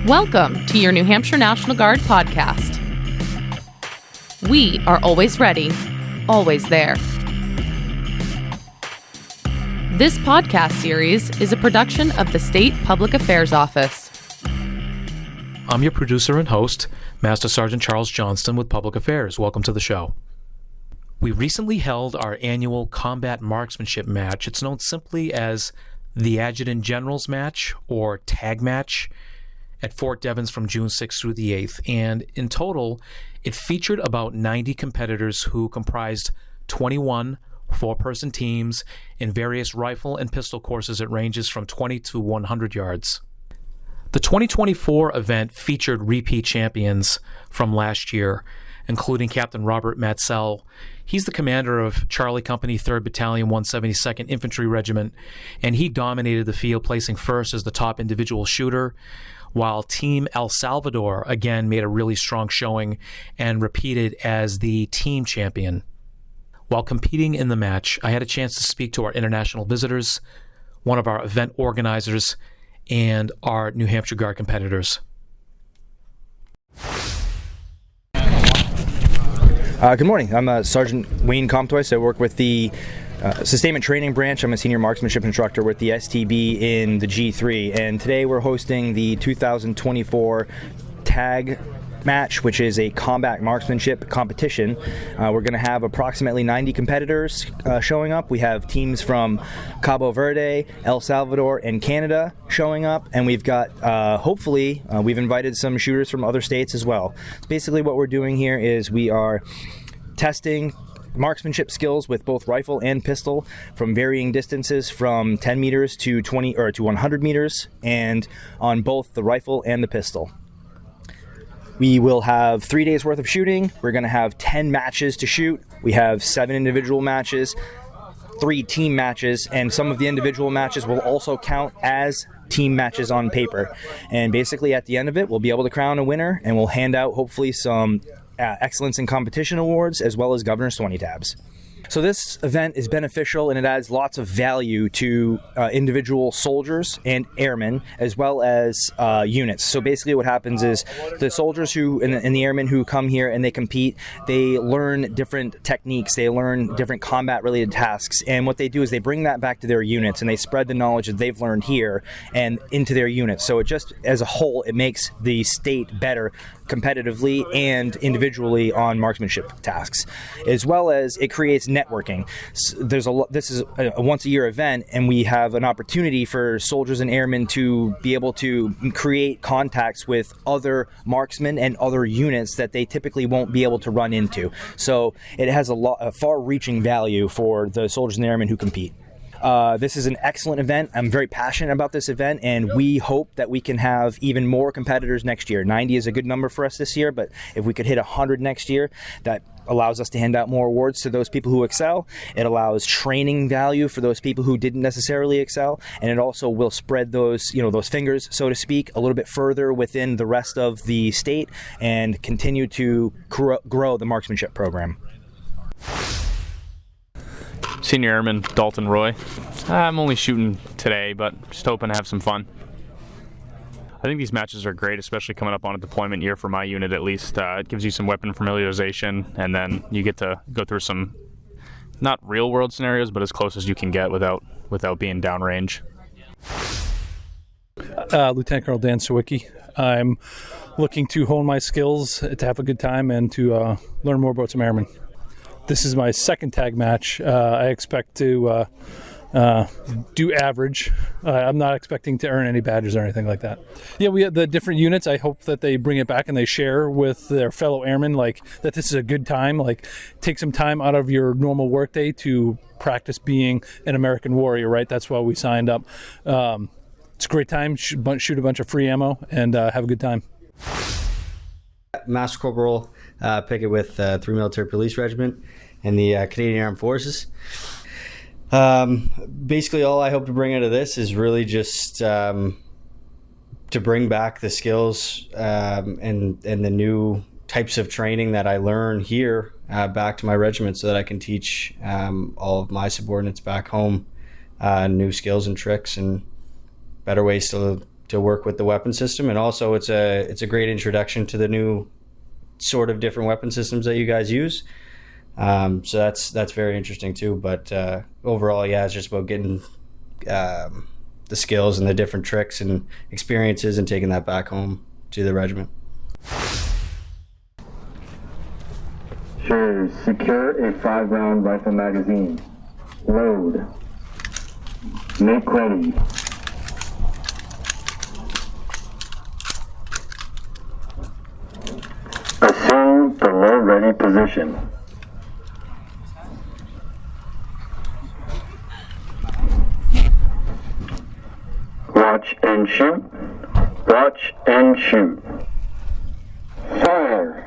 Welcome to your New Hampshire National Guard podcast. We are always ready, always there. This podcast series is a production of the State Public Affairs Office. I'm your producer and host, Master Sergeant Charles Johnston with Public Affairs. Welcome to the show. We recently held our annual combat marksmanship match. It's known simply as the Adjutant General's Match or Tag Match at Fort Devens from June 6th through the 8th. And in total, it featured about 90 competitors who comprised 21 four-person teams in various rifle and pistol courses at ranges from 20 to 100 yards. The 2024 event featured repeat champions from last year, including Captain Robert Matzelle. He's the commander of Charlie Company, 3rd Battalion, 172nd Infantry Regiment, and he dominated the field, placing first as the top individual shooter, while Team El Salvador again made a really strong showing and repeated as the team champion. While competing in the match, I had a chance to speak to our international visitors, one of our event organizers, and our New Hampshire Guard competitors. Good morning. I'm Sergeant Wayne Comtois. I work with the Sustainment Training Branch. I'm a senior marksmanship instructor with the STB in the G3, and today we're hosting the 2024 Tag Match, which is a combat marksmanship competition. We're going to have approximately 90 competitors showing up. We have teams from Cabo Verde, El Salvador, and Canada showing up, and we've got, hopefully, we've invited some shooters from other states as well. So basically what we're doing here is we are testing marksmanship skills with both rifle and pistol from varying distances from 10 meters to 20 or to 100 meters, and on both the rifle and the pistol. We will have 3 days worth of shooting. We're going to have 10 matches to shoot. We have 7 individual matches, 3 team matches, and some of the individual matches will also count as team matches on paper. And basically at the end of it, we'll be able to crown a winner, and we'll hand out hopefully some Excellence in Competition awards as well as Governor's 20 tabs. So this event is beneficial, and it adds lots of value to individual soldiers and airmen as well as units. So basically what happens is the soldiers who and the airmen who come here and they compete, they learn different techniques, they learn different combat related tasks, and what they do is they bring that back to their units and they spread the knowledge that they've learned here and into their units. So it just, as a whole, it makes the state better competitively and individually on marksmanship tasks, as well as it creates networking. This is a once-a-year event, and we have an opportunity for soldiers and airmen to be able to create contacts with other marksmen and other units that they typically won't be able to run into. So it has a far-reaching value for the soldiers and airmen who compete. This is an excellent event. I'm very passionate about this event, and we hope that we can have even more competitors next year. 90 is a good number for us this year, but if we could hit 100 next year, that allows us to hand out more awards to those people who excel. It allows training value for those people who didn't necessarily excel, and it also will spread those fingers, so to speak, a little bit further within the rest of the state and continue to grow the marksmanship program. Senior Airman Dalton Roy. I'm only shooting today, but just hoping to have some fun. I think these matches are great, especially coming up on a deployment year for my unit at least. It gives you some weapon familiarization, and then you get to go through some, not real world scenarios, but as close as you can get without being downrange. Lieutenant Colonel Dan Sawicki. I'm looking to hone my skills, to have a good time, and to learn more about some airmen. This is my second tag match. I expect to do average. I'm not expecting to earn any badges or anything like that. Yeah, we have the different units. I hope that they bring it back and they share with their fellow airmen, like that this is a good time. Like, take some time out of your normal workday to practice being an American warrior, right? That's why we signed up. It's a great time. Shoot a bunch of free ammo and have a good time. Master Corporal Pickett with 3 Military Police Regiment and the Canadian Armed Forces. Basically, all I hope to bring out of this is really just to bring back the skills and the new types of training that I learn here back to my regiment, so that I can teach all of my subordinates back home new skills and tricks and better ways to work with the weapon system, and also it's a great introduction to the new sort of different weapon systems that you guys use. So that's very interesting too. But overall, yeah, it's just about getting the skills and the different tricks and experiences and taking that back home to the regiment. Sure, secure a 5-round rifle magazine. Load. Make ready. Assume the low ready position. Watch and shoot. Watch and shoot. Fire.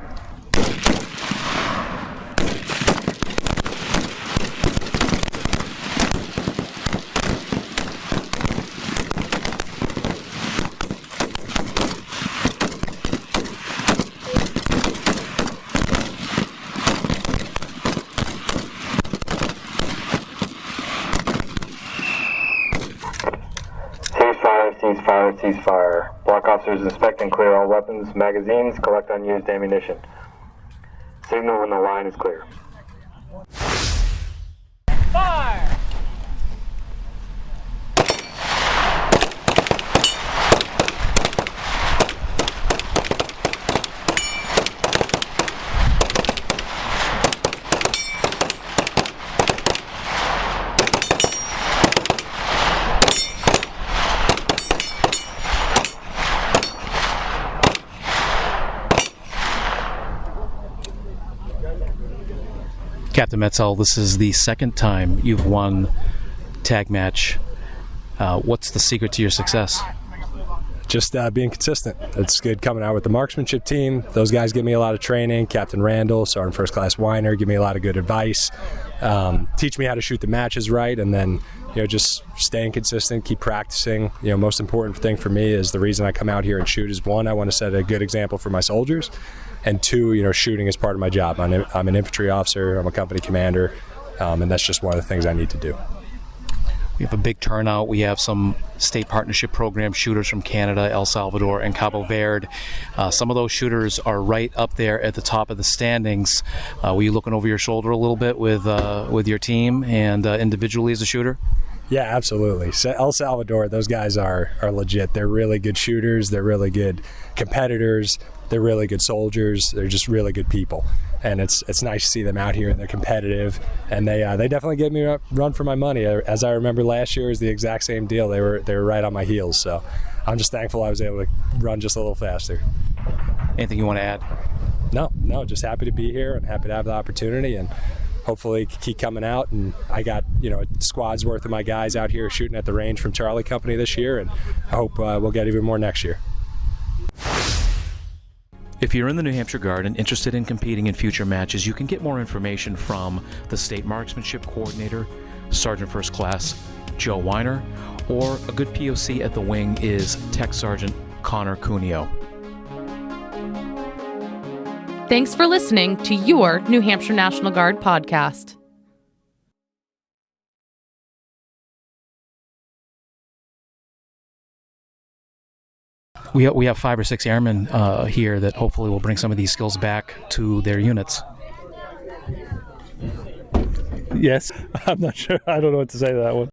Ceasefire. Block officers inspect and clear all weapons, magazines, collect unused ammunition. Signal when the line is clear. Fire! Captain Matzelle, this is the second time you've won tag match. What's the secret to your success? Just being consistent. It's good coming out with the marksmanship team. Those guys give me a lot of training. Captain Randall, Sergeant First Class Weiner, give me a lot of good advice. Teach me how to shoot the matches right, and then just staying consistent, keep practicing. Most important thing for me is the reason I come out here and shoot is, one, I want to set a good example for my soldiers, and two, shooting is part of my job. I'm an infantry officer, I'm a company commander, and that's just one of the things I need to do. We have a big turnout. We have some state partnership program shooters from Canada, El Salvador, and Cabo Verde. Some of those shooters are right up there at the top of the standings. Were you looking over your shoulder a little bit with your team and individually as a shooter? Yeah, absolutely. El Salvador, those guys are legit. They're really good shooters. They're really good competitors. They're really good soldiers. They're just really good people. And it's nice to see them out here, and they're competitive. And they definitely gave me a run for my money. As I remember last year, it was the exact same deal. They were right on my heels. So I'm just thankful I was able to run just a little faster. Anything you want to add? No, just happy to be here and happy to have the opportunity, and hopefully keep coming out. And I got a squad's worth of my guys out here shooting at the range from Charlie Company this year, and I hope we'll get even more next year. If you're in the New Hampshire Guard and interested in competing in future matches, you can get more information from the State Marksmanship Coordinator, Sergeant First Class Joe Weiner, or a good POC at the wing is Tech Sergeant Connor Cuneo. Thanks for listening to your New Hampshire National Guard podcast. We have 5 or 6 airmen here that hopefully will bring some of these skills back to their units. Yes, I'm not sure. I don't know what to say to that one.